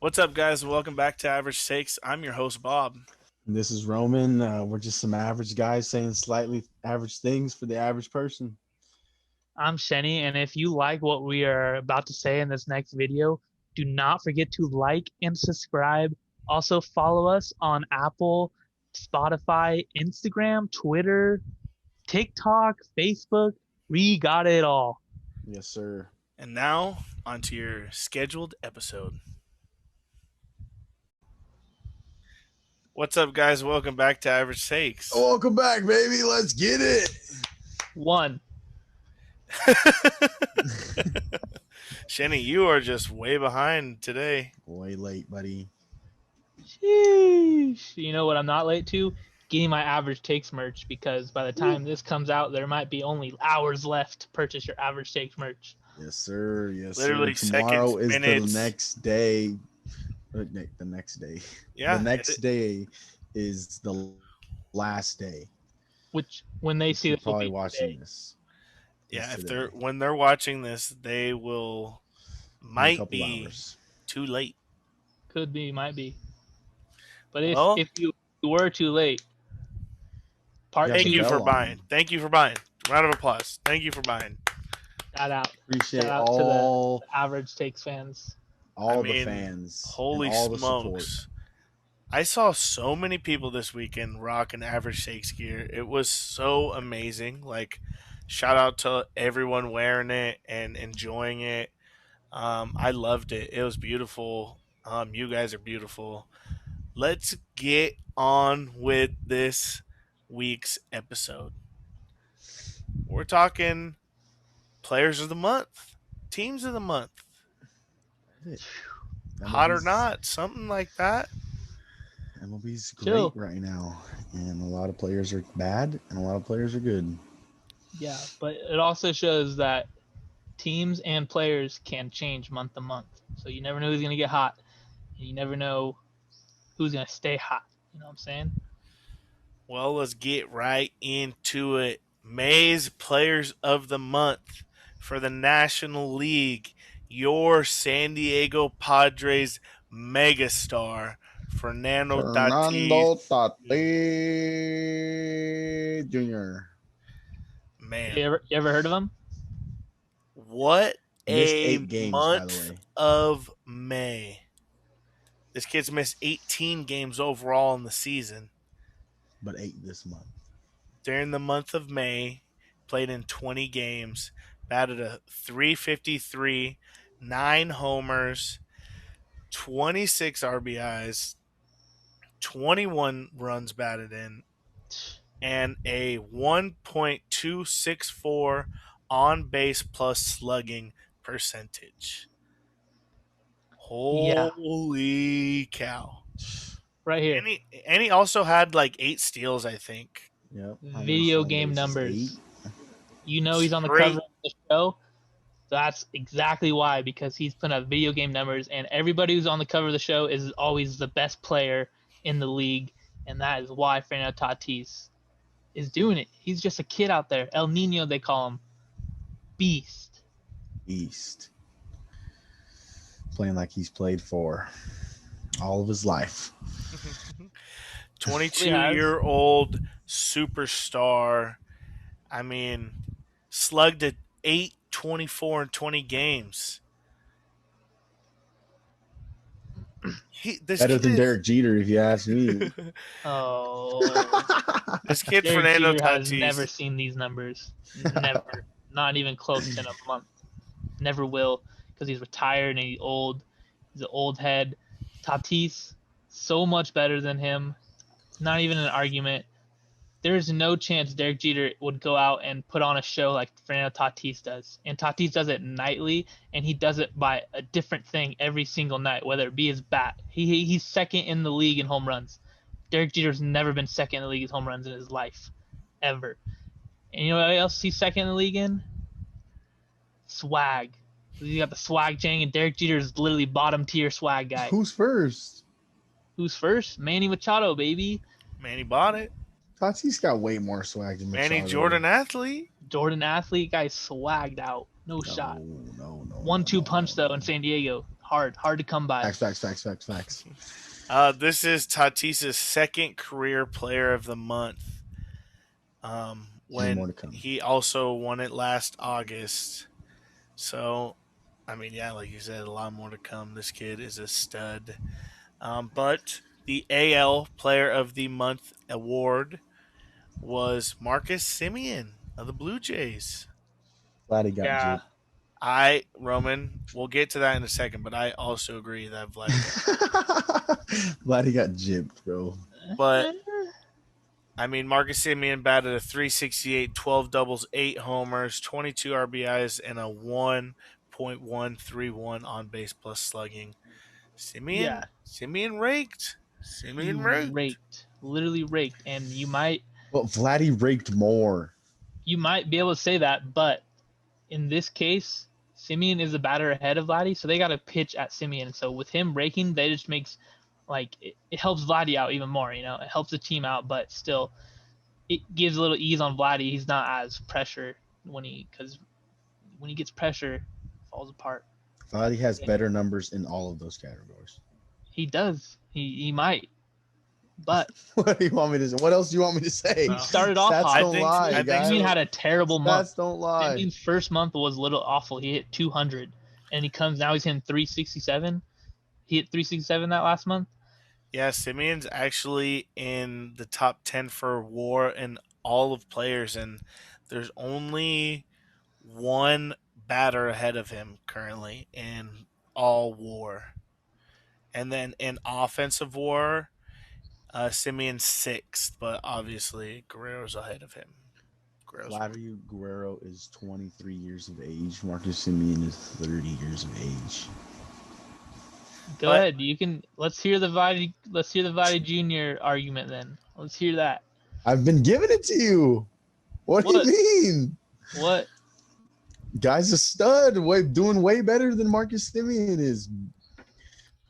What's up, guys? Welcome back to Average Takes. I'm your host, Bob. This is Roman. We're just some average guys saying slightly average things for the average person. I'm Shenny, and if you like what we are about to say in this next video, do not forget to like and subscribe. Also, follow us on Apple, Spotify, Instagram, Twitter, TikTok, Facebook. We got it all. Yes, sir. And now, onto your scheduled episode. What's up, guys? Welcome back to Average Takes. Welcome back, baby. Let's get it. One. Shenny, you are just way behind today. Way late, buddy. Sheesh. You know what I'm not late to? Getting my Average Takes merch, because by the time this comes out, there might be only hours left to purchase your Average Takes merch. Yes, sir. Yes, Literally sir. Tomorrow seconds, is minutes. the next day. The next day. Yeah. The next day is the last day. Which, when they see You're this, will probably be watching today. this. Yeah, today. when they're watching this, they will In a might couple be hours. too late. Could be, might be. But if Well- if you were too late, part Yeah, Thank two, you for Bell on. buying. Thank you for buying. Round of applause. Thank you for buying. shout out Appreciate Shout out to all Average Takes fans. all I the mean, fans. Holy and all the support. smokes. I saw so many people this weekend rocking Average Shakes gear. It was so amazing. Like, shout out to everyone wearing it and enjoying it. I loved it. It was beautiful. You guys are beautiful. Let's get on with this week's episode. We're talking players of the month, teams of the month, hot or MLB's not, something like that. MLB's great Chill. right now, and a lot of players are bad, and a lot of players are good. Yeah, but it also shows that teams and players can change month to month. So you never know who's gonna get hot. And you never know who's gonna stay hot. You know what I'm saying? Well, let's get right into it. May's Players of the Month for the National League. Your San Diego Padres megastar, Fernando Tatis. Tatis Jr. Man, You ever heard of him? what Missed a 8 games, by the month way. of May. This kid's missed 18 games overall in the season. But 8 this month. During the month of May, played in 20 games, batted a .353, 9 homers, 26 RBIs, 21 runs batted in, and a 1.264 on base plus slugging percentage. Yeah. Holy cow. Right here. And he also had like 8 steals, I think. Yep. Video game numbers. You know he's on the Straight. cover of the show. That's exactly why, because he's putting up video game numbers, and everybody who's on the cover of the show is always the best player in the league, and that is why Fernando Tatis is doing it. He's just a kid out there. El Nino, they call him. Beast. East. Playing like he's played for all of his life. 22-year-old superstar. I mean, slugged at 824 in 20 games. Better than Derek Jeter, if you ask me. Oh. This kid, Derek Fernando Jeter has Tatis. never seen these numbers. Never. Not even close in a month. Never will, because he's retired and he's old. He's an old head. Tatis, so much better than him. Not even an argument. There's no chance Derek Jeter would go out and put on a show like Fernando Tatis does. And Tatis does it nightly, and he does it by a different thing every single night, whether it be his bat. He's second in the league in home runs. Derek Jeter's never been second in the league in home runs in his life, ever. And you know what else he's second in the league in? Swag. You got the swag chain, and Derek Jeter is literally bottom tier swag guy. Who's first? Who's first? Manny Machado, baby. Manny bought it. Tatis got way more swag than Manny Machado. Jordan athlete. Jordan athlete, guy swagged out. No No, shot. no. 1-2 punch though in San Diego. hard to come by. Facts. This is Tatis's second career player of the month. And more When to come. he also won it last August. So, I mean, yeah, like you said, a lot more to come. This kid is a stud. But the AL Player of the Month award was Marcus Simeon of the Blue Jays. Glad he got Yeah. Roman, we'll get to that in a second, but I also agree that Vladdy got gypped. Glad he got gypped, bro. But I mean, Marcus Simeon batted a 368, 12 doubles, 8 homers, 22 RBIs, and a 1.131 on base plus slugging. Yeah. Simeon raked. He raked, literally raked, and But Vladdy raked more. you might be able to say that, but in this case, Simeon is a batter ahead of Vladdy, so they got to pitch at Simeon. So with him raking, that just makes it helps Vladdy out even more. It helps the team out, but still, it gives a little ease on Vladdy. He's not as pressure because when he gets pressure, it falls apart. Vladdy has better numbers in all of those categories. He does. He might. But what do you want me to say? What else do you want me to say? he started off Stats hot. don't lie, I think guys. Simeon had a terrible month. Stats don't lie. Simeon's first month was a little awful. He hit 200, and now he's hitting 367. He hit 367 that last month. Yeah, Simeon's actually in the top 10 for WAR in all of players, and there's only one batter ahead of him currently in all WAR. And then in offensive WAR, Simeon's 6th, but obviously Guerrero's ahead of him. Vladdy Guerrero is 23 years of age. Marcus Simeon is 30 years of age. Go ahead. You can. Let's hear the Vladdy Jr. argument then. Let's hear that. I've been giving it to you. What do you mean? What? Guy's a stud. Doing way better than Marcus Simeon is.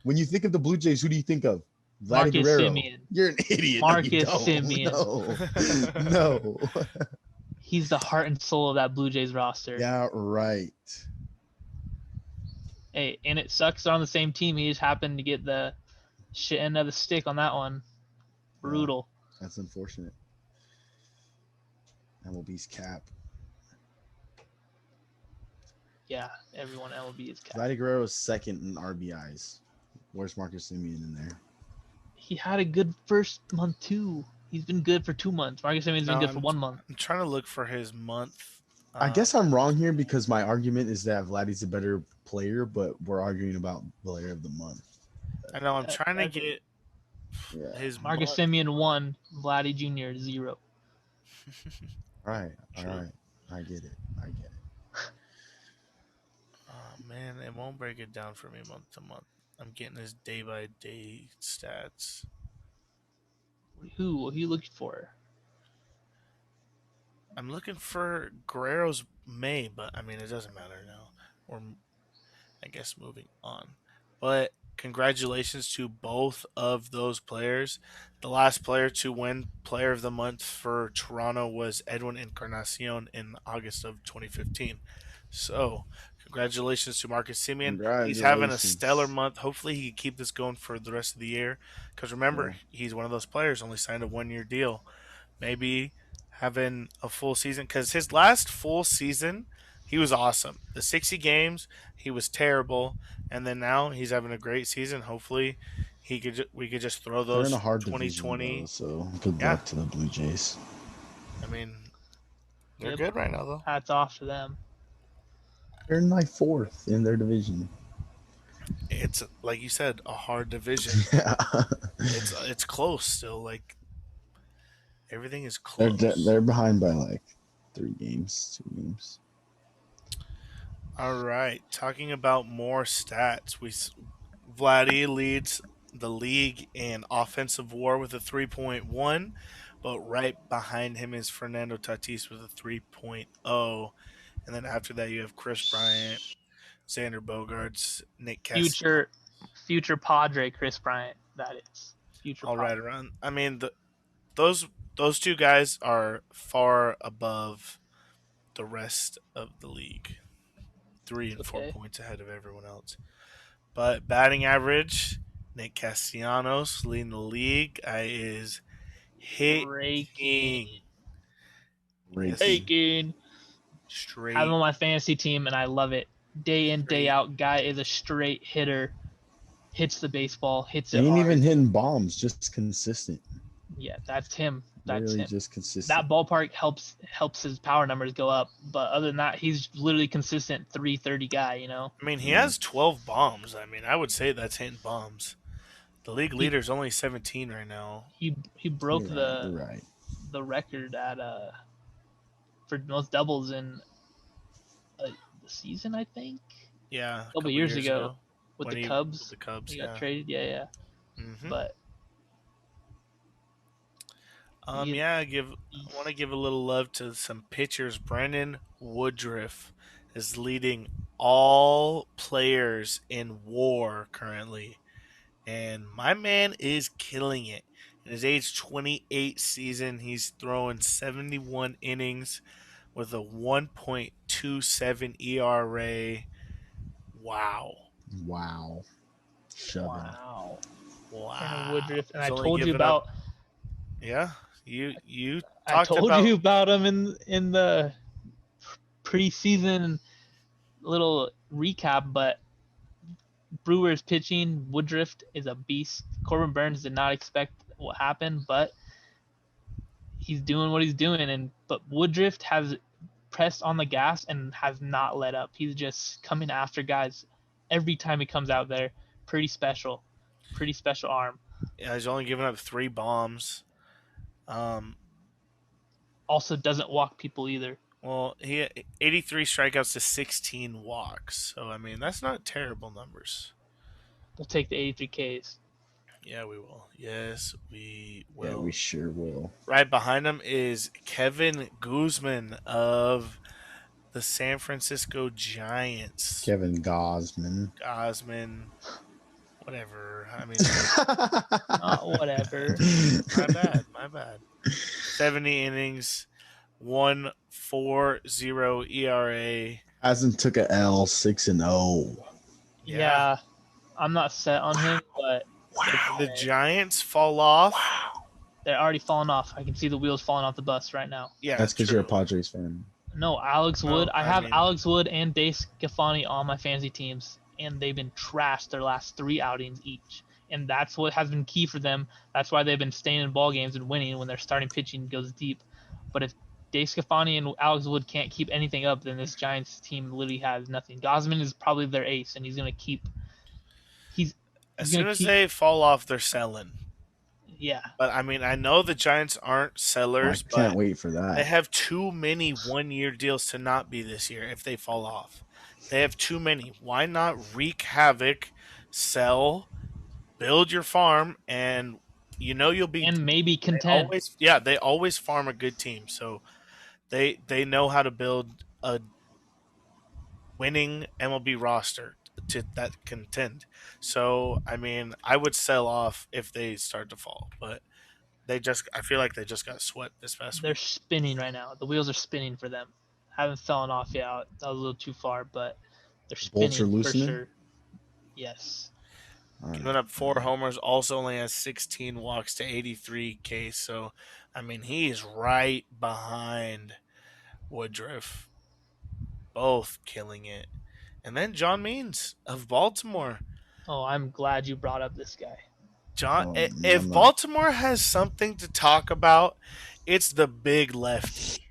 When you think of the Blue Jays, who do you think of? Marcus Guerrero. Simeon. You're an idiot. Marcus no, Simeon. No. He's the heart and soul of that Blue Jays roster. Yeah, right. Hey, and it sucks they're on the same team. He just happened to get the shit end of the stick on that one. Brutal. Yeah, that's unfortunate. MLB's cap. Yeah, everyone MLB is cap. Vladdy Guerrero is second in RBIs. Where's Marcus Simeon in there? He had a good first month too. He's been good for 2 months. Marcus Simeon's been good for 1 month. I'm trying to look for his month. I guess I'm wrong here because my argument is that Vladdy's a better player, but we're arguing about player of the month. I know. I'm trying to get his Marcus month. Simeon 1, Vladdy Jr. 0. All right. I get it. Oh man, it won't break it down for me month to month. I'm getting his day by day stats. Who are you looking for? I'm looking for Guerrero's May, but I mean it doesn't matter now. Or I guess moving on. But congratulations to both of those players. The last player to win Player of the Month for Toronto was Edwin Encarnacion in August of 2015. So, congratulations to Marcus Simeon. He's having a stellar month. Hopefully, he can keep this going for the rest of the year. Because remember, he's one of those players only signed a 1-year deal. Maybe having a full season. Because his last full season, he was awesome. The 60 games, he was terrible. And then now he's having a great season. Hopefully, we could just throw those They're in a hard 2020. Division, though, so good luck to the Blue Jays. I mean, they're good right now, though. Hats off to them. They're in my 4th in their division. It's like you said, a hard division. Yeah. It's close still. Like everything is close. They're behind by like 2 games. All right, talking about more stats, Vladdy leads the league in offensive WAR with a 3.1, but right behind him is Fernando Tatis with a 3.0. And then after that, you have Chris Bryant, Xander Bogaerts, Nick Castillo. Future Padre Chris Bryant, that is. Future all Padre. right around. I mean, those 2 guys are far above the rest of the league. 3 and 4 points ahead of everyone else. But batting average, Nick Castellanos leading the league. Is Raking. hitting. Yes, Raking. Raking. I have him straight. on my fantasy team, and I love it. Day in, day Straight. out, guy is a straight hitter. Hits the baseball, hits He it ain't hard. even hitting bombs, just consistent. Yeah, that's him. That's Literally him. just consistent. That ballpark helps his power numbers go up, but other than that, he's literally consistent 330 guy. You know, I mean, he has 12 bombs. I mean, I would say that's hitting bombs. The league leader is only 17 right now. he broke You're right. the record at for most doubles in the season, I think. Yeah, A couple years ago with when the he Cubs. with the Cubs. He Yeah. got traded. Yeah. Mm-hmm. But I want to give a little love to some pitchers. Brendan Woodruff is leading all players in WAR currently, and my man is killing it. In his age 28 season, he's throwing 71 innings with a 1.27 ERA. Wow. Wow. Shoving. wow. Wow. Woodruff, and He's I only told you giving about. up. Yeah, you I talked told about you about him in the preseason little recap, but Brewers pitching, Woodruff is a beast. Corbin Burns did not expect what happened, but he's doing what he's doing. But Woodruff has pressed on the gas and has not let up. He's just coming after guys every time he comes out there. Pretty special arm. Yeah, he's only given up 3 bombs. Also doesn't walk people either. Well, he had 83 strikeouts to 16 walks. So I mean, that's not terrible numbers. We'll take the 83 Ks. Yeah, we will. Yes, we will. Yeah, we sure will. Right behind him is Kevin Guzman of the San Francisco Giants. Kevin Gausman. Gausman, whatever. I mean, Whatever. my bad. 70 innings, 1.40 ERA. Hasn't took a L, 6-0. Yeah, I'm not set on him, but If the Giants fall off, they're already falling off. I can see the wheels falling off the bus right now. yeah, That's because you're a Padres fan. No, Alex Wood. No, I I have mean- Alex Wood and Dace Scafani on my fantasy teams, and they've been trashed their last 3 outings each. And that's what has been key for them. That's why they've been staying in ball games and winning when their starting pitching goes deep. But if Dace Scafani and Alex Wood can't keep anything up, then this Giants team literally has nothing. Gausman is probably their ace, and he's going to keep. As soon as they fall off, they're selling. Yeah. But I mean, I know the Giants aren't sellers, I can't but wait for that. they have too many 1-year deals to not be this year if they fall off. They have too many. Why not wreak havoc, sell, build your farm, and you'll be And maybe contend. They always farm a good team, so they know how to build a winning MLB roster to that contend. So I mean, I would sell off if they start to fall, but I feel like they just got swept this past They're week. spinning right now. The wheels are spinning for them. Haven't fallen off yet. That was a little too far, but they're Bolts are spinning for loosening? sure. Yes. Giving up 4 homers, also only has 16 walks to 83 Ks. So, I mean, he is right behind Woodruff. Both killing it. And then John Means of Baltimore. Oh, I'm glad you brought up this guy. If Baltimore has something to talk about, it's the big lefty.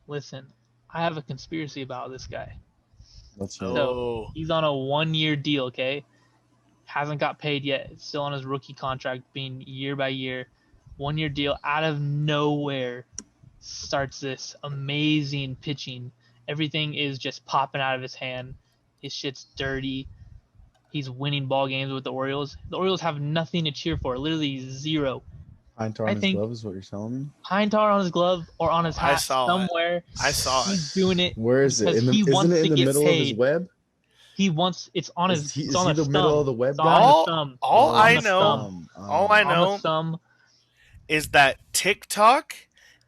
Listen, I have a conspiracy about this guy. Let's hear Oh. it. So he's on a 1-year deal, okay? Hasn't got paid yet. It's still on his rookie contract, being year by year. 1-year deal out of nowhere starts this amazing pitching. Everything is just popping out of his hand. His shit's dirty. He's winning ball games with the Orioles. The Orioles have nothing to cheer for, literally zero. Pine tar I on his think- glove is what you're telling me? Pine tar on his glove or on his I hat saw it. somewhere. I saw He's it. doing it. Where is it? Because he Isn't wants it to in the get middle of his paid. web? He wants it's on his. Is he it's on his the thumb. middle of the web It's guy? on All- his thumb. all It's I on his know- thumb. all I On know the thumb. is that TikTok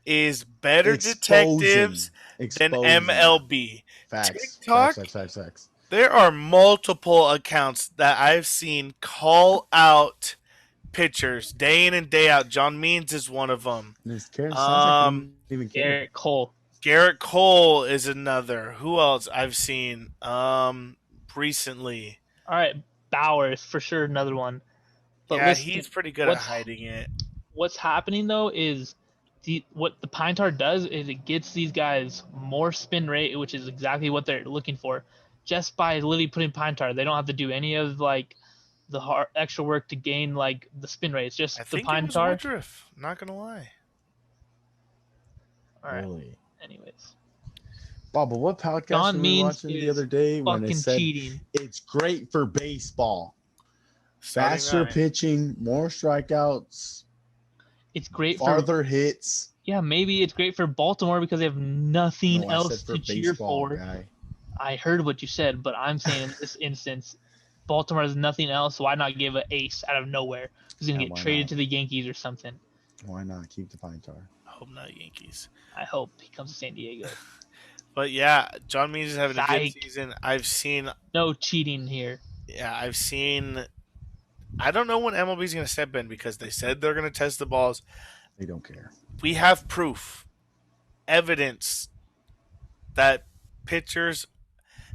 is better Exposing. detectives than Exposing. MLB. Facts. TikTok? Facts. There are multiple accounts that I've seen call out pitchers day in and day out. John Means is one of them. It sounds like they don't even care. Garrett Cole. Garrett Cole is another. Who else I've seen recently? All right, Bowers for sure, another one. But Yeah, listen, he's pretty good at hiding it. What's happening though is what the pine tar does is it gets these guys more spin rate, which is exactly what they're looking for, just by literally putting pine tar. They don't have to do any of like the hard extra work to gain like the spin rate. It's just I the think pine it was tar. Woodruff. Not gonna lie. All right. Really? Anyways, Bob, but what podcast John were we Means watching the is other day when they fucking said cheating. it's great for baseball? Starting Faster nine. pitching, more strikeouts, It's great farther hits. Yeah, maybe it's great for Baltimore because they have nothing No, I else said for to cheer baseball, for. guy. I heard what you said, but I'm saying in this instance, Baltimore has nothing else. Why not give an ace out of nowhere? He's gonna Yeah, get why traded not? to the Yankees or something. Why not keep the pine tar? I hope not Yankees. I hope he comes to San Diego. But yeah, John Means is having a good Psych. season. I've seen. No cheating here. Yeah, I've seen. I don't know when MLB is going to step in because they said they're going to test the balls. They don't care. We have proof, evidence that pitchers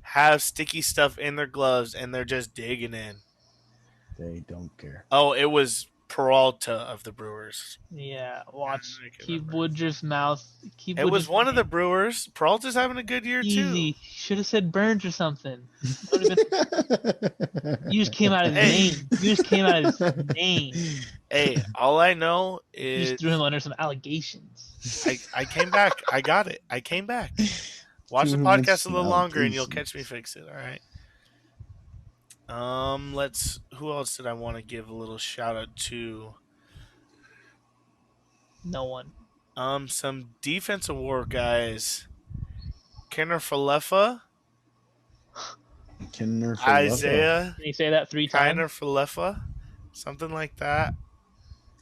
have sticky stuff in their gloves and they're just digging in. They don't care. Oh, it was Peralta of the Brewers. Yeah, watch. I can Keep remember. Woodruff's mouth. Keep It was Woodruff's one of the name Brewers. Peralta's having a good year easy. too. Should have said Burns or something. You just came out of his name. You just came out of his name. Hey, all I know You is just threw him under some allegations. I came back. I got it. I came back. Watch the podcast a little longer and you'll catch me fix it. All right. Who else did I want to give a little shout out to? No one. Some defensive war guys. Kenner Falefa, Isaiah Can you say that 3 times? Kenner Falefa, something like that.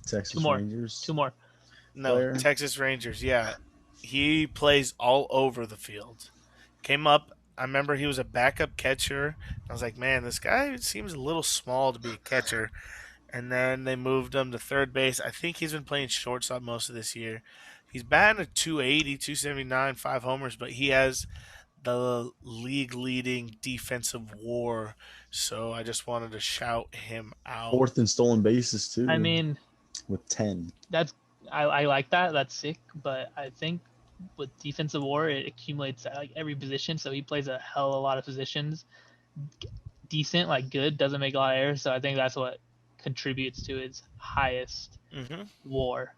Texas Two more. Rangers. 2 more. No, Player. Texas Rangers. Yeah, he plays all over the field. Came up. I remember he was a backup catcher. I was like, man, this guy seems a little small to be a catcher. And then they moved him to third base. I think he's been playing shortstop most of this year. He's batting a 280, 279, 5 homers, but he has the league-leading defensive war. So I just wanted to shout him out. 4th in stolen bases too. I mean, with 10. I like that. That's sick. But I think with defensive war, it accumulates at like every position. So he plays a hell of a lot of positions. Decent, like good, doesn't make a lot of errors. So I think that's what contributes to his highest war.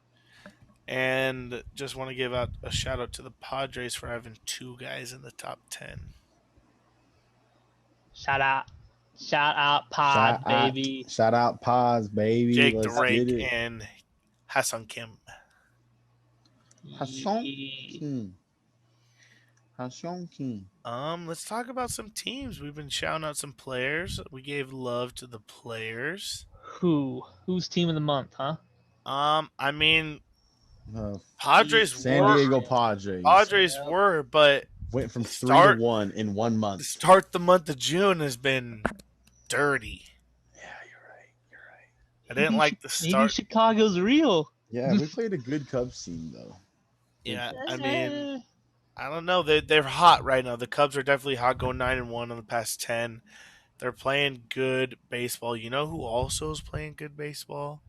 And just want to give out a shout out to the Padres for having 2 guys in the top 10. Shout out, Pod, baby. Shout out, Pods, baby. Jake Let's Drake get it. and Hassan Kim. Hassan King. Hassan King. Let's talk about some teams. We've been shouting out some players. We gave love to the players. Who's team of the month, huh? I mean, Padres San were. Diego Padres. Padres were, but went from 3-1 in 1 month. Start the month of June has been dirty. Yeah, you're right. I didn't like the start. Maybe Chicago's real. Yeah, we played a good Cubs team though. Yeah, I mean, I don't know. They're hot right now. The Cubs are definitely hot, going 9-1 on the past 10. They're playing good baseball. You know who also is playing good baseball?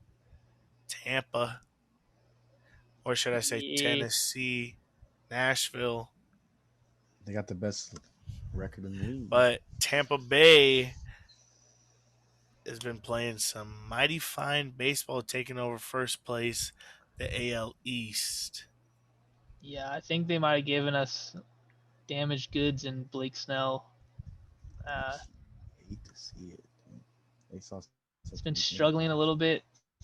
Tampa. Or should I say Tennessee, Nashville. They got the best record in the league. But Tampa Bay has been playing some mighty fine baseball, taking over first place, the AL East. Yeah, I think they might have given us damaged goods in Blake Snell. Hate to see it. They saw It's been struggling a little bit,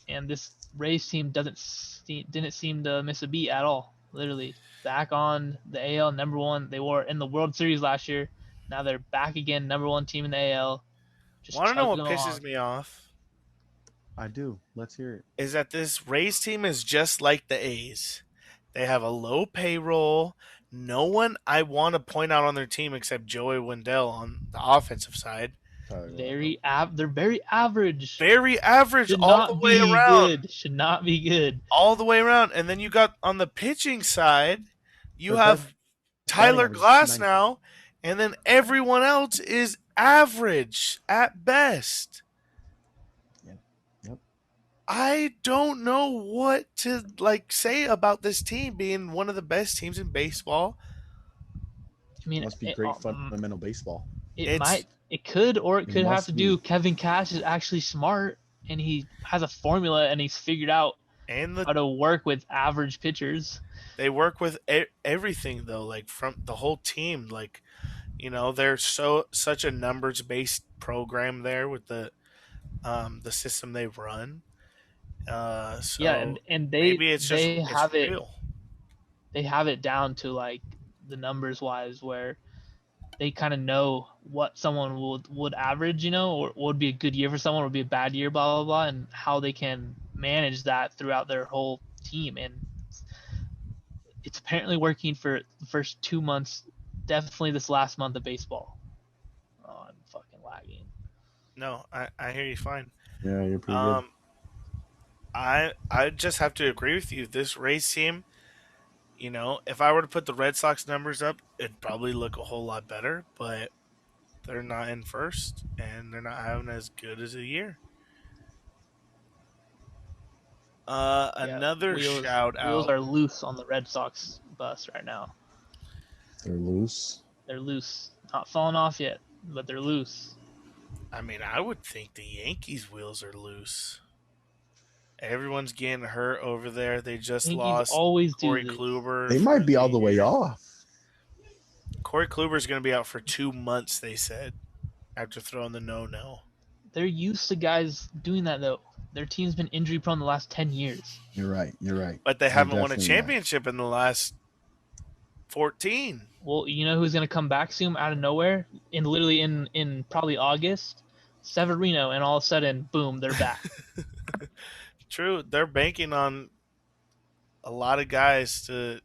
and this Rays team didn't seem to miss a beat at all. Literally back on the AL number 1. They were in the World Series last year. Now they're back again, number 1 team in the AL. Want to know what pisses me off? I do. Let's hear it. Is that this Rays team is just like the A's. They have a low payroll. no one I want to point out on their team except Joey Wendell on the offensive side. They're very average. Very average Should all the not way be around. good. Should not be good. All the way around. And then you got on the pitching side, you Their have batting Tyler average is Glass 290. now, and then everyone else is average at best. Yep. I don't know what to say about this team being one of the best teams in baseball. I mean, Must be great fundamental baseball. It could, or it could have to do. be. Kevin Cash is actually smart, and he has a formula, and he's figured out And how to work with average pitchers. they work with everything though, from the whole team. They're such a numbers based program there with the system they run. So Yeah, and maybe it's real. They have it down to the numbers wise, where they kind of know what someone would average, or what would be a good year for someone, would be a bad year, blah blah blah, and how they can manage that throughout their whole team. And it's apparently working for the first 2 months. Definitely this last month of baseball. Oh, I'm fucking lagging. No, I hear you fine. Yeah, you're pretty good. I just have to agree with you. This Rays team, if I were to put the Red Sox numbers up, it'd probably look a whole lot better, but they're not in first, and they're not having as good as a year. Another shout out. Wheels are loose on the Red Sox bus right now. They're loose. They're loose. Not falling off yet, but they're loose. I mean, I would think the Yankees' wheels are loose. Everyone's getting hurt over there. They just lost Corey Kluber. They might be all the way off. Corey Kluber's going to be out for 2 months, they said, after throwing the no-no. They're used to guys doing that, though. Their team's been injury prone the last 10 years. You're right. But they haven't won a championship in the last 14. Well, you know who's going to come back soon out of nowhere? In probably August? Severino, and all of a sudden, boom, they're back. True. They're banking on a lot of guys to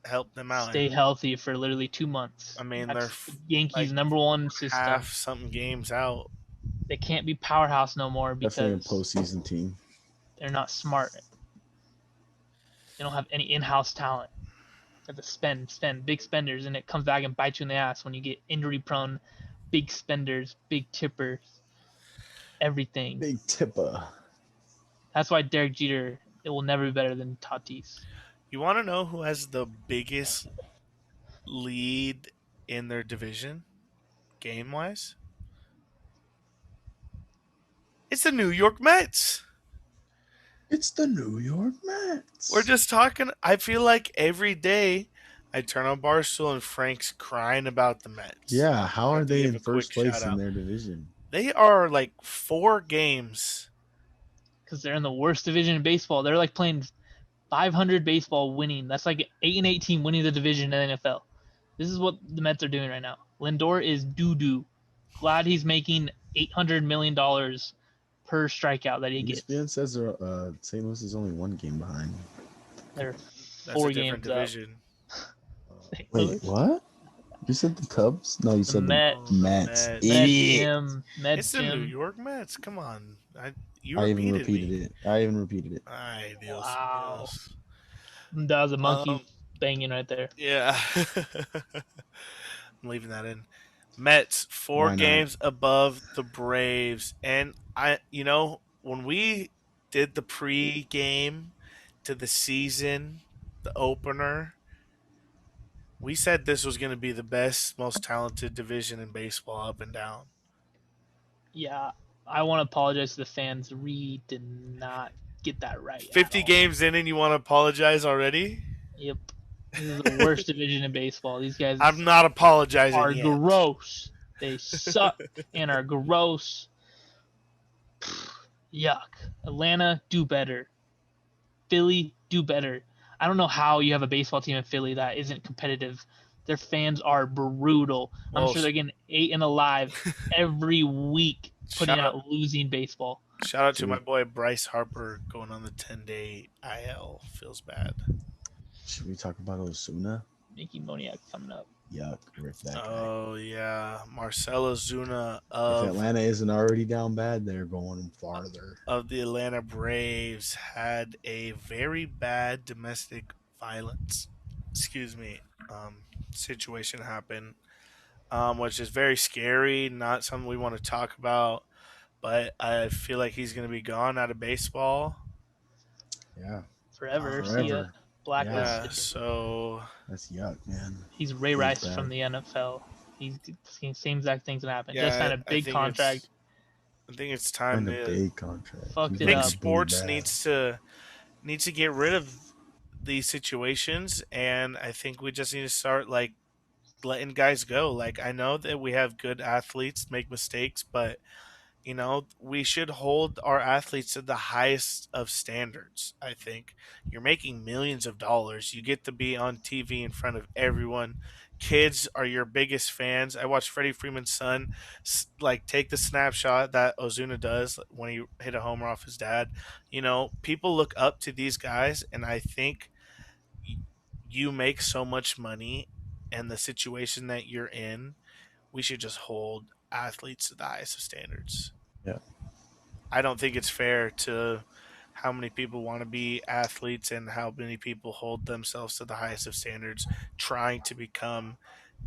help them out. Stay healthy for literally 2 months. I mean, that's they're Yankees' number one system. Half something games out. They can't be powerhouse no more because definitely a postseason team. They're not smart. They don't have any in-house talent. They have to spend big spenders, and it comes back and bites you in the ass when you get injury-prone, big spenders, big tippers, everything. Big tipper. That's why Derek Jeter, it will never be better than Tatis. You want to know who has the biggest lead in their division, game-wise? It's the New York Mets. It's the New York Mets. We're just talking. I feel like every day I turn on Barstool and Frank's crying about the Mets. Yeah, how are they in first place in their division? They are 4 games. Because they're in the worst division in baseball. They're playing 500 baseball winning. That's 8-8 team winning the division in the NFL. This is what the Mets are doing right now. Lindor is doo-doo. Glad he's making $800 million per strikeout that he gets. ESPN says St. Louis is only 1 game behind. They're That's 4 a different games division. Wait, what? You said the Cubs? No, you said the Mets. Idiot. It's the New York Mets. Come on. I even repeated it. Ay, Dios. Wow. That was a monkey banging right there. Yeah. I'm leaving that in. Mets 4 games above the Braves, and when we did the pre-game to the season, the opener, we said this was going to be the best, most talented division in baseball, up and down. Yeah, I want to apologize to the fans. We did not get that right. 50 games in, and you want to apologize already? Yep. This is the worst division in baseball. These guys I'm not apologizing are yet. Gross. They suck and are gross. Yuck. Atlanta, do better. Philly, do better. I don't know how you have a baseball team in Philly that isn't competitive. Their fans are brutal. I'm sure they're getting 8 and alive every week putting out losing baseball. Shout out to my boy Bryce Harper going on the 10-day IL. Feels bad. Should we talk about Osuna? Mickey Moniak coming up. Yuck, rip that guy. Oh yeah, Marcelo Zuna If Atlanta isn't already down bad, they're going farther. of the Atlanta Braves had a very bad domestic violence, excuse me, situation happen, which is very scary. Not something we want to talk about, but I feel like he's going to be gone out of baseball. Yeah, Forever. See ya. forever. Yeah, Blacklisted. so That's yuck, man. He's Ray Feels Rice bad. from the NFL. He's same exact things that happened. yeah, Just signed a I big think contract. I think it's time And a to. big contract. Fucked He's it I think up. getting booed sports bad. needs to get rid of these situations, and I think we just need to start like letting guys go. Like I know that we have good athletes make mistakes, but we should hold our athletes to the highest of standards. I think you're making millions of dollars. You get to be on TV in front of everyone. Kids are your biggest fans. I watched Freddie Freeman's son like take the snapshot that Ozuna does when he hit a homer off his dad. People look up to these guys, and I think you make so much money, and the situation that you're in, we should just hold athletes to the highest of standards. Yeah. I don't think it's fair to how many people want to be athletes and how many people hold themselves to the highest of standards trying to become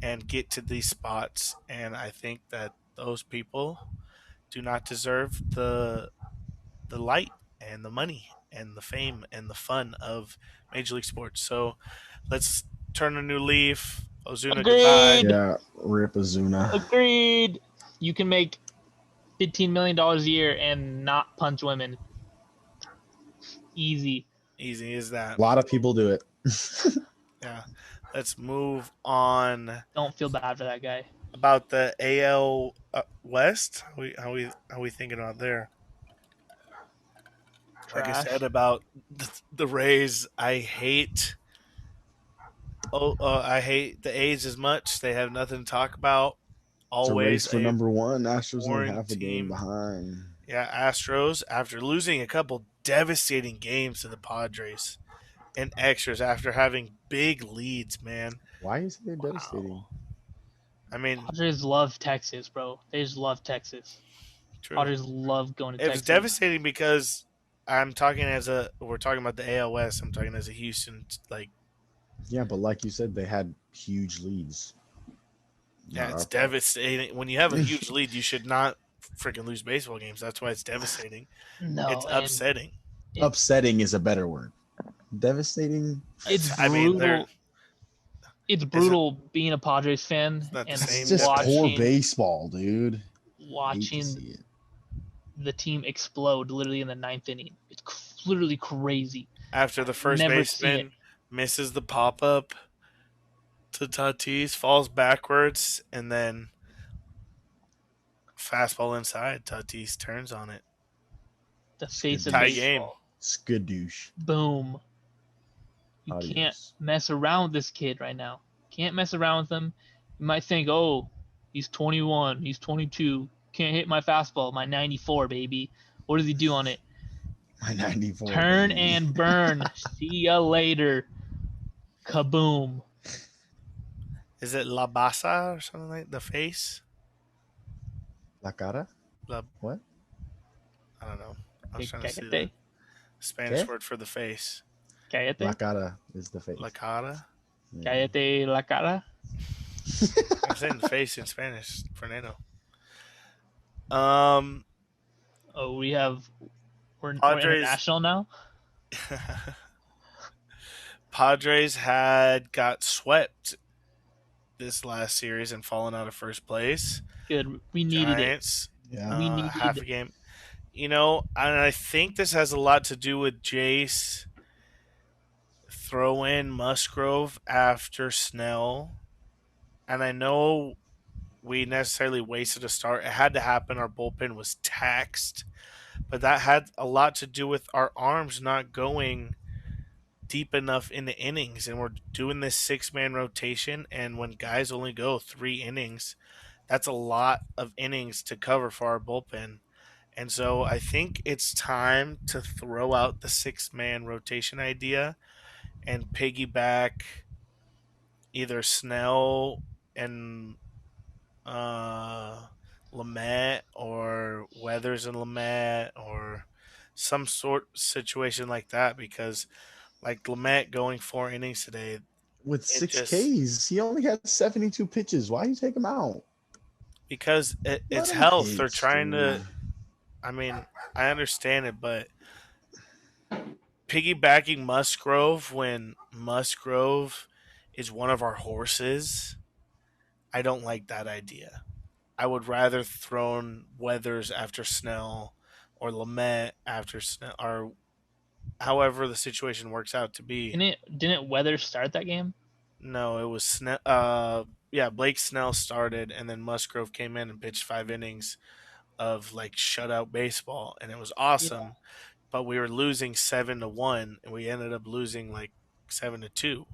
and get to these spots. And I think that those people do not deserve the light and the money and the fame and the fun of Major League Sports. So let's turn a new leaf. Ozuna, goodbye. Agreed. Yeah, rip Ozuna. Agreed. You can make $15 million a year and not punch women. Easy. Easy as that. A lot of people do it. Yeah. Let's move on. Don't feel bad for that guy. About the AL West. How we thinking about there? Like I Trash. said about the Rays, I hate. I hate the A's as much. They have nothing to talk about. It's a race Always for number one. Astros only boring half a game team. behind. Yeah, Astros, after losing a couple devastating games to the Padres and extras after having big leads, man. Why is it devastating? I mean, Padres love Texas, bro. They just love Texas. true. Padres love going to It Texas. was devastating because we're talking about the AL West. I'm talking as a Houston, like, Yeah, but like you said, they had huge leads. yeah, Not it's our fault. devastating. When you have a huge lead, you should not freaking lose baseball games. That's why it's devastating. No, It's and upsetting. Upsetting is a better word. Devastating. It's I mean, brutal. It's brutal being a Padres fan not the and same. It's just watching poor baseball, dude. Hate to watching see it. the team explode literally in the ninth inning. It's literally crazy. After the first Never seen baseman misses the pop up to Tatis, falls backwards, and then fastball inside. Tatis turns on it. The face of Tie baseball. game. Skadoosh. Boom. You Adios. can't mess around with this kid right now. Can't mess around with him. You might think, oh, he's 21, he's 22, can't hit my fastball, my 94, baby. What does he do on it? My 94. Turn baby. and burn. See ya later. Kaboom. Is it La Basa or something like the face? La cara? La, What? I don't know. I was trying to see the Cállate. Spanish ¿Qué? word for the face. La Cállate. cara is the face. La cara. Yeah. Cállate la cara. I'm saying the face in Spanish, Fernando. Oh, we're Padres- international now? Padres got swept this last series and fallen out of first place. Good. We needed Giants, Yeah. We needed- half a game. And I think this has a lot to do with Jace throw in Musgrove after Snell. And I know we necessarily wasted a start. It had to happen. Our bullpen was taxed. But that had a lot to do with our arms not going deep enough in the innings. And we're doing this 6-man rotation. And when guys only go 3 innings, that's a lot of innings to cover for our bullpen. And so I think it's time to throw out the 6-man rotation idea and piggyback either Snell and Lamet or Weathers and Lamet or some sort situation like that because like Lamet going 4 innings today, With it six just Ks, he only had 72 pitches. Why you take him out? because Let it's him health. They're pitch, trying dude. to. I mean, I understand it, but piggybacking Musgrove when Musgrove is one of our horses, I don't like that idea. I would rather thrown Weathers after Snell or Lamet after Snell or however the situation works out to be. Didn't Weather start that game? No, it was Snell. Yeah, Blake Snell started, and then Musgrove came in and pitched 5 innings of like shutout baseball, and it was Yeah. awesome. But we were losing 7-1, and we ended up losing like 7-2.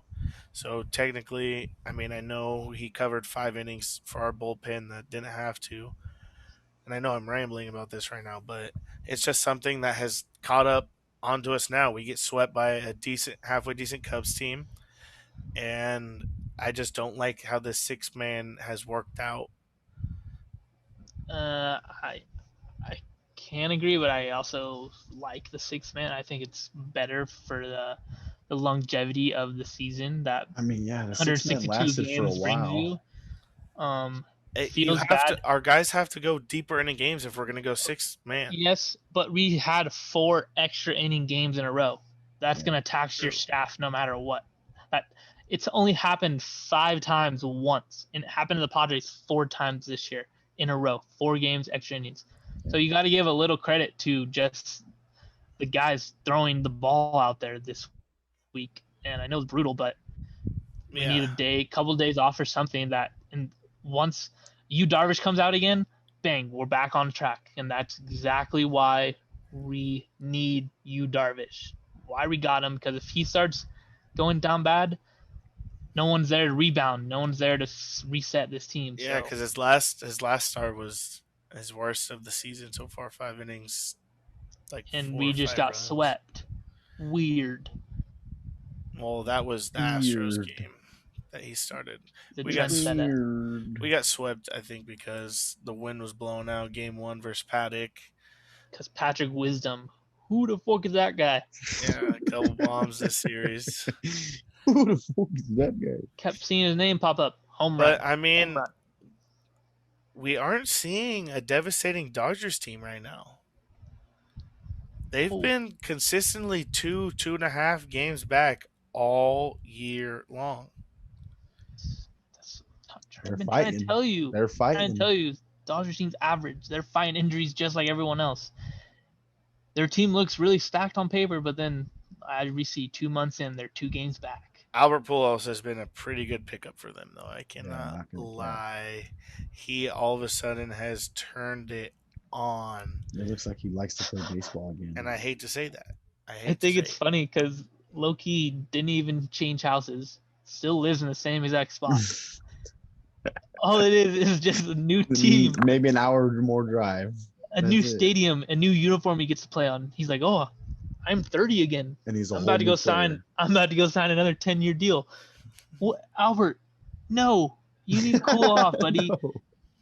So technically, I mean, I know he covered 5 innings for our bullpen that didn't have to, and I know I'm rambling about this right now, but it's just something that has caught up onto us now. We get swept by a decent, halfway decent Cubs team, and I just don't like how this 6 man has worked out. I can agree, but I also like the 6 man. I think it's better for the longevity of the season that I mean, yeah, the 6 man 162 lasted for a games brings while. you. It You feels have to, bad. our guys have to go deeper into games if we're going to go 6 man. Yes, but we had 4 extra inning games in a row. That's Yeah, gonna tax true. your staff no matter what. That it's only happened 5 times once, and it happened to the Padres 4 times this year in a row. 4 games, extra innings. Yeah. So you got to give a little credit to just the guys throwing the ball out there this week. And I know it's brutal, but we need Yeah. a day, couple of days off or something. That and once you Darvish comes out again, bang, we're back on track, and that's exactly why we need you Darvish. Why we got him? Because if he starts going down bad, no one's there to rebound. No one's there to reset this team. Yeah, So because his last start was his worst of the season so far. 5 innings, like and four we or just five got runs. swept. Weird. Well, that was the Astros Weird. game that he started. The We got trendsetter. we got swept, I think, because the wind was blowing out. Game 1 versus Paddock. Because Patrick Wisdom. Who the fuck is that guy? Yeah, a couple bombs this series. Who the fuck is that guy? Kept seeing his name pop up. Home run. But I Home mean, run. we aren't seeing a devastating Dodgers team right now. They've Oh, been consistently 2.5 games back all year long. that's They're I've been trying to fighting. tell you. They're Trying fighting. to tell you, Dodgers team's average. They're fighting injuries just like everyone else. Their team looks really stacked on paper, but then we see 2 months in, they're 2 games back. Albert Pujols has been a pretty good pickup for them, though. I Yeah, cannot not gonna cap. lie. He all of a sudden has turned it on, It looks like he likes to play baseball again. and I hate to say that. I think it's funny because Loki didn't even change houses. Still lives in the same exact spot. All it is just a new team, Maybe an hour or more drive. a That's new it. stadium, a new uniform he gets to play on. He's like, oh, I'm 30 again. And he's a I'm whole about to new go sign. player. I'm about to go sign another 10-year deal. What, Albert? No, you need to cool off, buddy.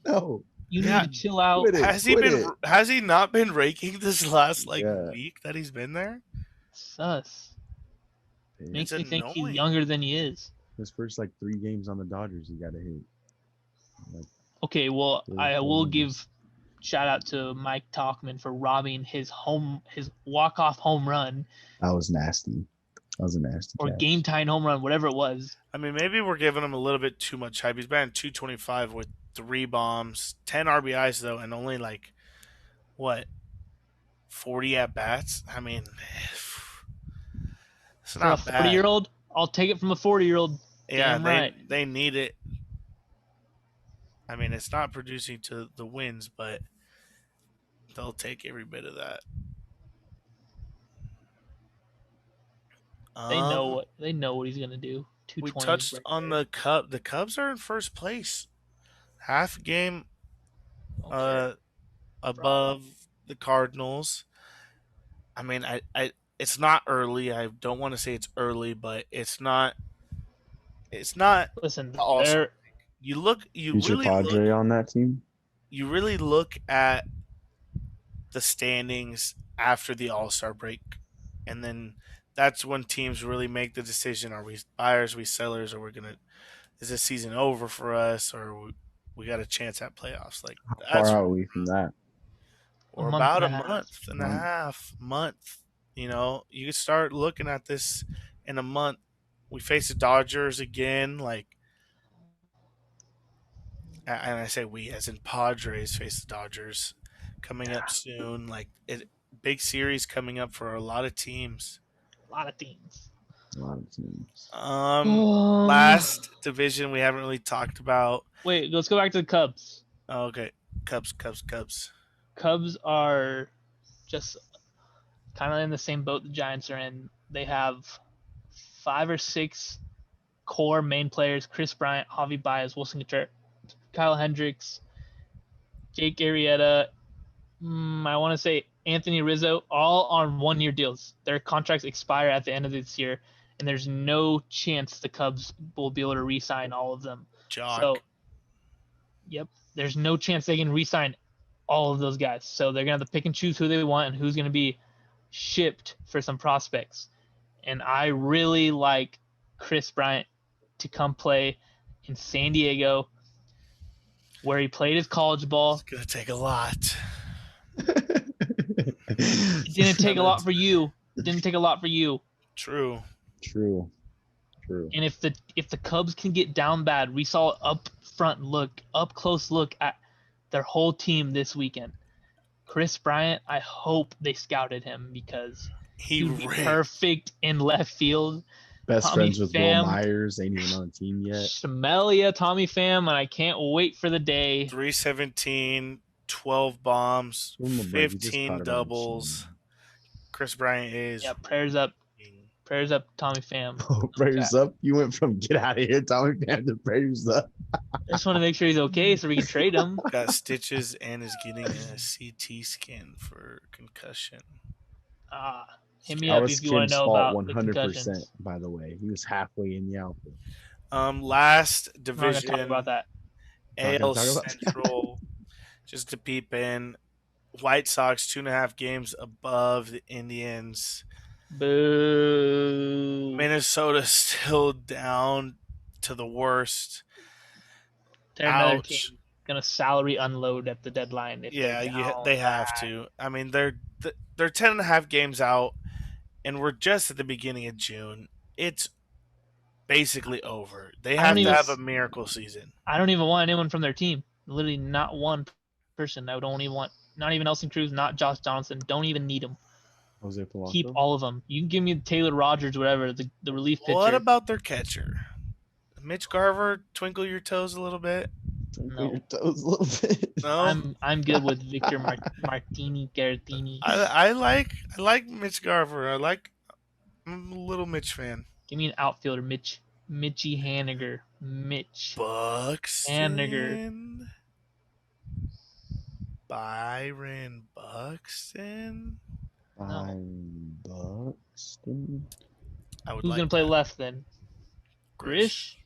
No. You Yeah. need to chill out. Quit it. Has he not been raking this last Yeah. week that he's been there? Sus. Makes It's me think he's annoying. younger than he is. His first 3 games on the Dodgers, he got a hit. Okay, well, Three, I four will games. give shout out to Mike Talkman for robbing his walk-off home run That was nasty. That was a nasty or catch. game-tying home run, whatever it was. I mean, maybe we're giving him a little bit too much hype. He's batting 225 with 3 bombs, 10 RBIs though, and only 40 at bats. I mean, it's For not a bad. 40-year-old, I'll take it from a 40-year-old. Yeah, Damn right. they need it. I mean, it's not producing to the wins, but they'll take every bit of that. They know what he's gonna do. We 220 touched right on there. the Cubs. The Cubs are in first place, half game Okay. above the Cardinals. I mean, I it's not early. I don't want to say it's early, but it's not It's not Listen, the All-Star they're break. You Future really look Padre on that team. you really look at the standings after the All-Star break, and then that's when teams really make the decision: are we buyers, we sellers, or is this season over for us, or we got a chance at playoffs? Like How far that's out are we from that? a or month about and a a half. month and a half month. You could start looking at this in a month. We face the Dodgers again, like, and I say we as in Padres face the Dodgers coming up soon. Big series coming up for a lot of teams. A lot of teams. A lot of teams. Last division we haven't really talked about. Wait, let's go back to the Cubs. Oh, okay, Cubs. Cubs are just kind of in the same boat the Giants are in. They have 5 or 6 core main players: Chris Bryant, Javi Baez, Wilson Contreras, Kyle Hendricks, Jake Arrieta. I want to say Anthony Rizzo, all on 1-year deals. Their contracts expire at the end of this year, and there's no chance the Cubs will be able to re-sign all of them. Jock. So, yep, there's no chance they can re-sign all of those guys. So they're gonna have to pick and choose who they want and who's gonna be shipped for some prospects. And I really like Chris Bryant to come play in San Diego, where he played his college ball. It's gonna take a lot. It didn't take a lot for you. It didn't take a lot for you. True. And if the Cubs can get down bad, we saw up close look at their whole team this weekend. Chris Bryant, I hope they scouted him because He he'd be ripped. perfect in left field. Best Tommy friends with Pham. Will Myers. Ain't even on the team yet. Shamelia, Tommy Pham, and I can't wait for the day. 317, 12 bombs, Give him a break. He just caught 15 it on the doubles. chin. Chris Bryant is. Yeah, prayers up, Tommy Pham. Oh, prayers up. You went from get out of here, Tommy Pham, to prayers up. I just want to make sure he's okay so we can trade him. Got stitches and is getting a CT scan for concussion. Hit me That up was if you want to Kim's know fault about the 100%, concussions. by the way. He was halfway in the outfit. Last I'm not gonna division, talk about that. AL Not gonna talk about that. Central, just to peep in. White Sox 2.5 games above the Indians. Boo. Minnesota still down to the worst. They're another Ouch. team gonna salary unload at the deadline. If Yeah, they're down they have bad. to. I mean, they're 10.5 games out, and we're just at the beginning of June. It's basically over. They I have don't to even- have a miracle season. I don't even want anyone from their team. Literally, not one person. I don't even want. Not even Nelson Cruz. Not Josh Johnson. Don't even need them. Jose Polanco. Keep all of them. You can give me Taylor Rogers, whatever, the relief pitcher. What about their catcher? Mitch Garver, twinkle your toes a little bit. Twinkle No. your toes a little bit. No, I'm good with Victor Martini Garatini. I like Mitch Garver. I'm a little Mitch fan. Give me an outfielder, Mitchie Haniger. Buxton. Byron Buxton. Byron Buxton. I would Who's like gonna play that. left then? Grish.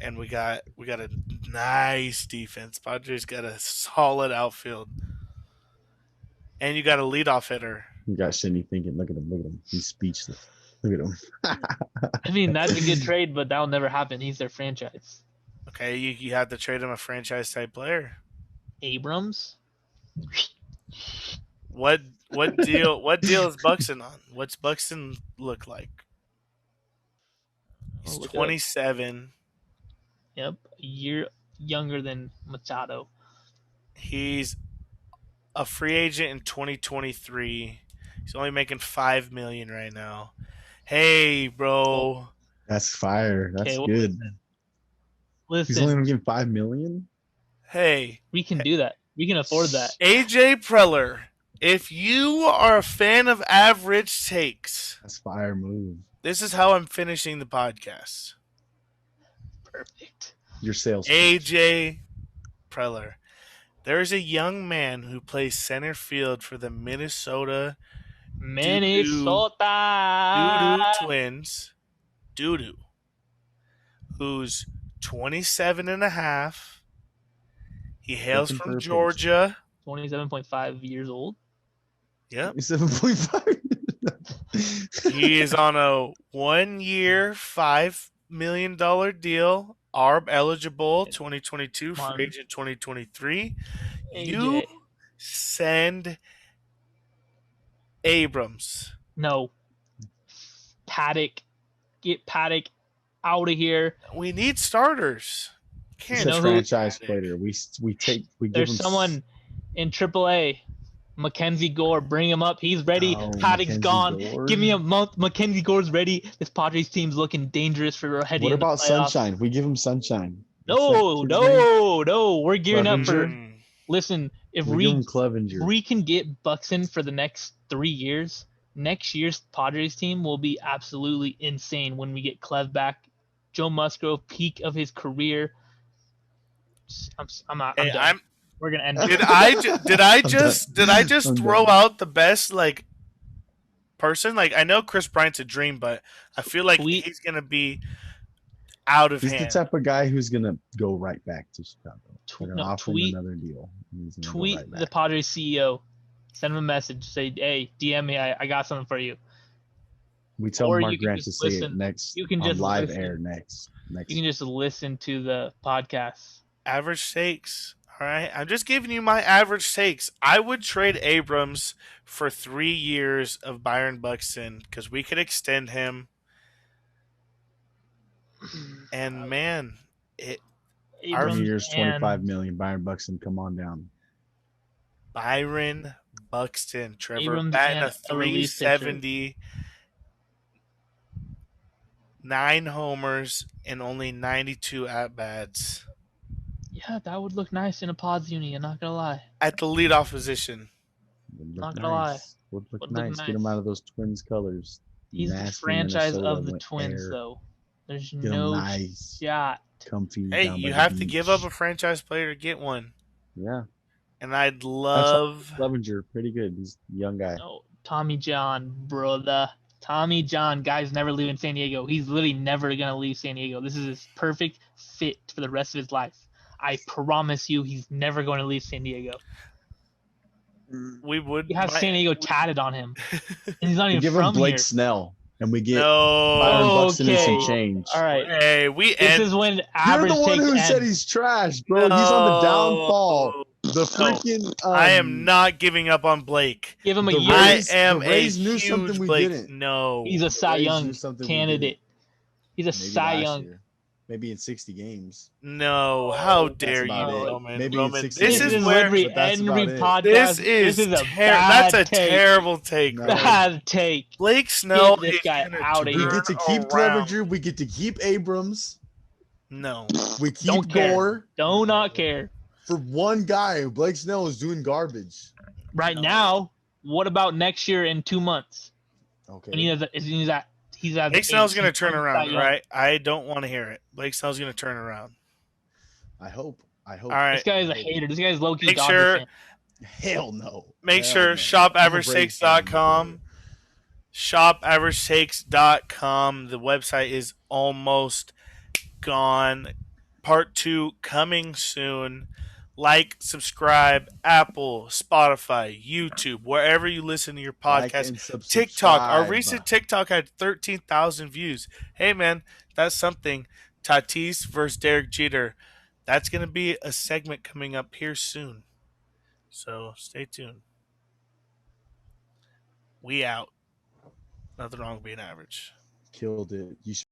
And we got a nice defense. Padres got a solid outfield. And you got a leadoff hitter. You got Shinny thinking, look at him. He's speechless. Look at him. I mean, that's a good trade, but that'll never happen. He's their franchise. Okay, you have to trade him a franchise type player. Abrams. What deal is Buxton on? What's Buxton look like? He's I'll look it up. 27. Yep, a year younger than Machado. He's a free agent in 2023. He's only making $5 million right now. Hey, bro. That's fire. That's Okay, well, good. He's only Listen, gonna give $5 million. Hey, we can do that. We can afford that. AJ Preller. If you are a fan of average takes, That's fire move. this is how I'm finishing the podcast. Perfect. Your sales. pitch. AJ Preller. There is a young man who plays center field for the Minnesota. Doo-doo Twins. Doo-doo. who's 27 and a half. He hails Looking for from a Georgia. 27.5 years old. Yep. 7.5. He is on a 1-year, $5 million deal. ARB eligible 2022, Come on. free agent 2023. AJ. You send Abrams. No. Paddock. Get Paddock out of here. We need starters. He's know a who- franchise player. We give There's him someone in AAA. Mackenzie Gore, bring him up. He's ready. Oh, Paddock's Mackenzie gone. Gore. Give me a month. Mackenzie Gore's ready. This Padres team's looking dangerous for heading What into about the playoffs. Sunshine? We give him Sunshine. No. We're gearing up for. Mm. Listen, if We give him Clevenger. we can get Buxton for the next 3 years, next year's Padres team will be absolutely insane when we get Clev back. Joe Musgrove, peak of his career. I'm Hey, done. We're gonna end. Did I just I'm throw done. out the best person? I know Chris Bryant's a dream, but I feel like he's gonna be out of He's hand. the type of guy who's gonna go right back to Chicago. They're gonna offer him tweet another deal. He's gonna go tweet right the back. Padres CEO. Send him a message. Say, hey, DM me. I got something for you. We tell or Mark you can Grant to just say listen. it next. You can on just live listen. air next. You can just listen to the podcast. Average stakes. All right, I'm just giving you my average stakes. I would trade Abrams for 3 years of Byron Buxton because we could extend him. And man, 3 Abrams years, and 25 million. Byron Buxton, come on down. Byron Buxton, Trevor, Abrams batting and a a relief pitcher. 370, 9 homers, and only 92 at bats Yeah, that would look nice in a Pods uni. I'm not gonna lie. at the leadoff position. Would Not look gonna lie. nice. Would look Would look nice. Get him nice. out of those Twins colors. He's the Nasty franchise Minnesota of the went Twins, air. though. There's Get him no nice. shot. Comfy. Hey, down by you the have to beach. give up a franchise player to get one. Yeah. And I'd love. Clevenger, pretty good. He's a young guy. No, Tommy John, brother. Tommy John, guy's never leaving San Diego. He's literally never gonna leave San Diego. This is his perfect fit for the rest of his life. I promise you, he's never going to leave San Diego. We would. He has San Diego tatted on him, and he's not We even give him from Blake here. Snell, and we get No. Byron Buxton and some Okay. change. All right, Hey, we this end. is when You're average the one takes who end. said he's trash, bro. He's on the downfall. No. The freaking. I am not giving up on Blake. Give him a The year. Rays- I am the a Rays knew huge something we Blake. didn't. No. He's a The Cy Rays Young do something we candidate. He's a Maybe Cy last Young. year. Maybe in 60 games. No. How Oh, dare you, about it. Roman? Maybe in Roman. 60 This games. is where. every but that's about it. podcast. This is a that's a bad take. terrible take. No. man. Bad take. Blake Snell Get this is guy gonna outta We here. get to turn keep around. Clevenger. We get to keep Abrams. No. We keep Don't care. Gore. Do not care. For one guy, Blake Snell is doing garbage. Right No. now, what about next year in 2 months? Okay. And he's at Blake Snell's gonna turn Cy around, Young. right? I don't want to hear it. Blake Snell's gonna turn around. I hope. All This right. guy is a hater. This guy's low key Make Dodger sure- fan. Hell no. Make Hell sure no. shop I'm a Braves fan, averagesakes.com. ShopAverageSakes.com. The website is almost gone. Part 2 coming soon. Like, subscribe, Apple, Spotify, YouTube, wherever you listen to your Like podcast. and TikTok. Our subscribe. recent TikTok had 13,000 views. Hey, man, that's something. Tatis versus Derek Jeter. That's going to be a segment coming up here soon. So stay tuned. We out. Nothing wrong with being average. Killed it. You